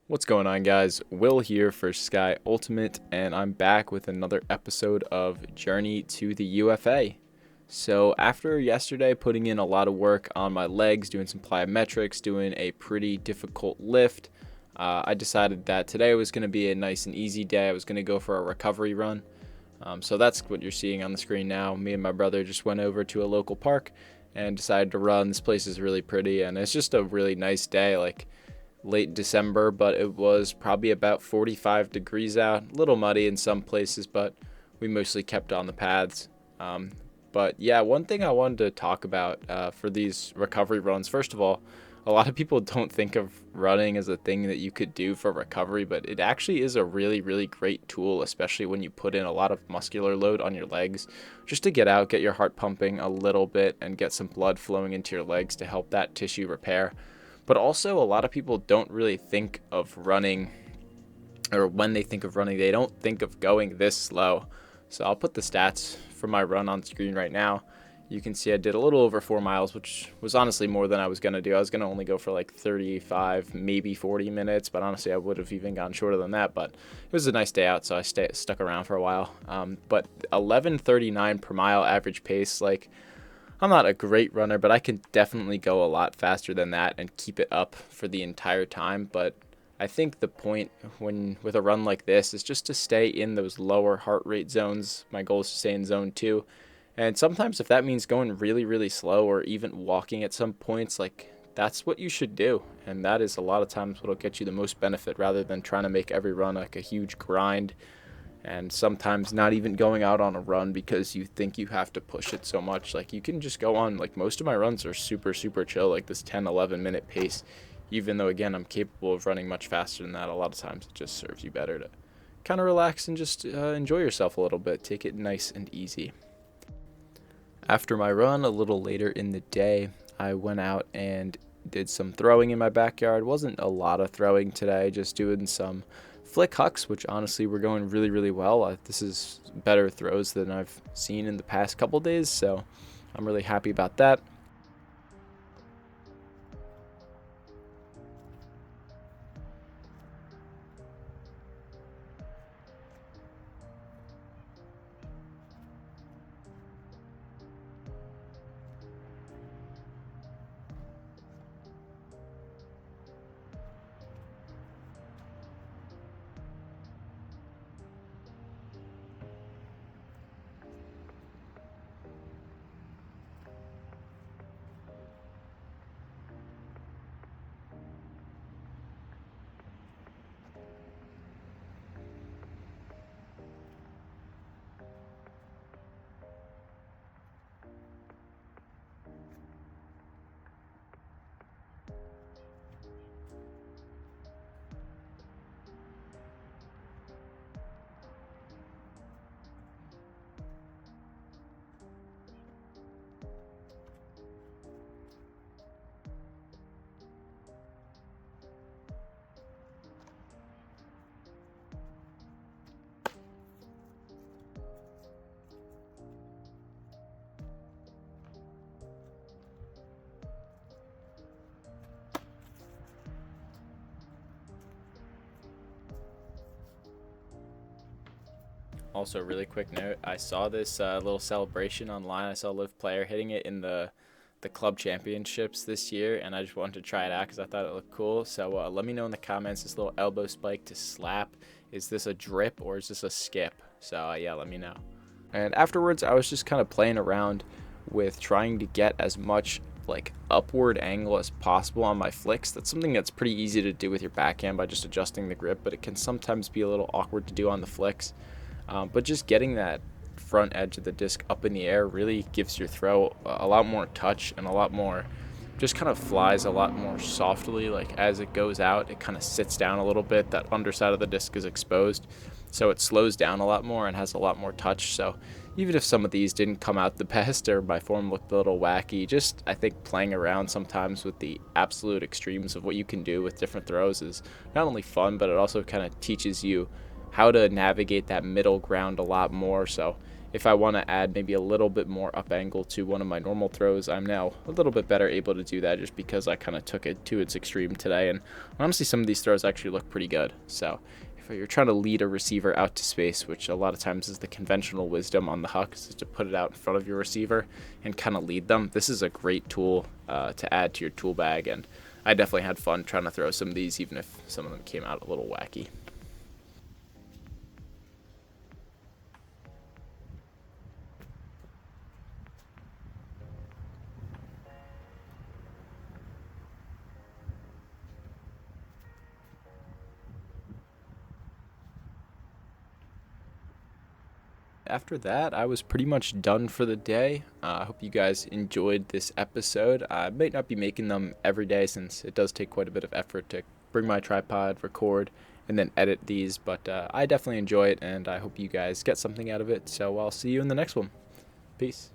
What's going on, guys? Will here for Sky Ultimate, and I'm back with another episode of Journey to the UFA. So after yesterday putting in a lot of work on my legs, doing some plyometrics, doing a pretty difficult lift, I decided that today was going to be a nice and easy day. I was going to go for a recovery run. So that's what you're seeing on the screen now. Me and my brother just went over to a local park and decided to run. This place is really pretty, and it's just a really nice day. Late December, but it was probably about 45 degrees out. A little muddy in some places, but we mostly kept on the paths. But yeah, one thing I wanted to talk about for these recovery runs, first of all, a lot of people don't think of running as a thing that you could do for recovery, but it actually is a really, really great tool, especially when you put in a lot of muscular load on your legs, just to get out, get your heart pumping a little bit, and get some blood flowing into your legs to help that tissue repair. But also, a lot of people don't really think of running, or when they think of running, they don't think of going this slow. So I'll put the stats for my run on screen right now. You can see I did a little over 4 miles, which was honestly more than I was going to do. I was going to only go for like 35, maybe 40 minutes, but honestly, I would have even gone shorter than that. But it was a nice day out, so I stuck around for a while. But 11:39 per mile average pace, I'm not a great runner, but I can definitely go a lot faster than that and keep it up for the entire time. But I think the point with a run like this is just to stay in those lower heart rate zones. My goal is to stay in zone 2. And sometimes if that means going really, really slow or even walking at some points, that's what you should do. And that is a lot of times what will get you the most benefit rather than trying to make every run like a huge grind. And sometimes not even going out on a run because you think you have to push it so much. You can just go on, most of my runs are super, super chill, like this 10-11 minute pace, even though, again, I'm capable of running much faster than that. A lot of times it just serves you better to kind of relax and just enjoy yourself a little bit. Take it nice and easy. After my run, a little later in the day, I went out and did some throwing in my backyard. Wasn't a lot of throwing today, just doing some flick hucks, which honestly were going really, really well. This is better throws than I've seen in the past couple days, so I'm really happy about that. Also, really quick note, I saw this little celebration online. I saw Liv Player hitting it in the club championships this year, and I just wanted to try it out because I thought it looked cool. So let me know in the comments, this little elbow spike to slap, is this a drip or is this a skip? So yeah, let me know. And afterwards, I was just kind of playing around with trying to get as much upward angle as possible on my flicks. That's something that's pretty easy to do with your backhand by just adjusting the grip, but it can sometimes be a little awkward to do on the flicks. But just getting that front edge of the disc up in the air really gives your throw a lot more touch and a lot more, just kind of flies a lot more softly. As it goes out, it kind of sits down a little bit. That underside of the disc is exposed, so it slows down a lot more and has a lot more touch. So even if some of these didn't come out the best or my form looked a little wacky, just I think playing around sometimes with the absolute extremes of what you can do with different throws is not only fun, but it also kind of teaches you how to navigate that middle ground a lot more. So if I want to add maybe a little bit more up angle to one of my normal throws, I'm now a little bit better able to do that just because I kind of took it to its extreme today. And honestly, some of these throws actually look pretty good. So if you're trying to lead a receiver out to space, which a lot of times is the conventional wisdom on the Hucks, is to put it out in front of your receiver and kind of lead them, this is a great tool to add to your tool bag. And I definitely had fun trying to throw some of these, even if some of them came out a little wacky. After that, I was pretty much done for the day. I hope you guys enjoyed this episode. I might not be making them every day since it does take quite a bit of effort to bring my tripod, record, and then edit these, but I definitely enjoy it, and I hope you guys get something out of it. So I'll see you in the next one. Peace.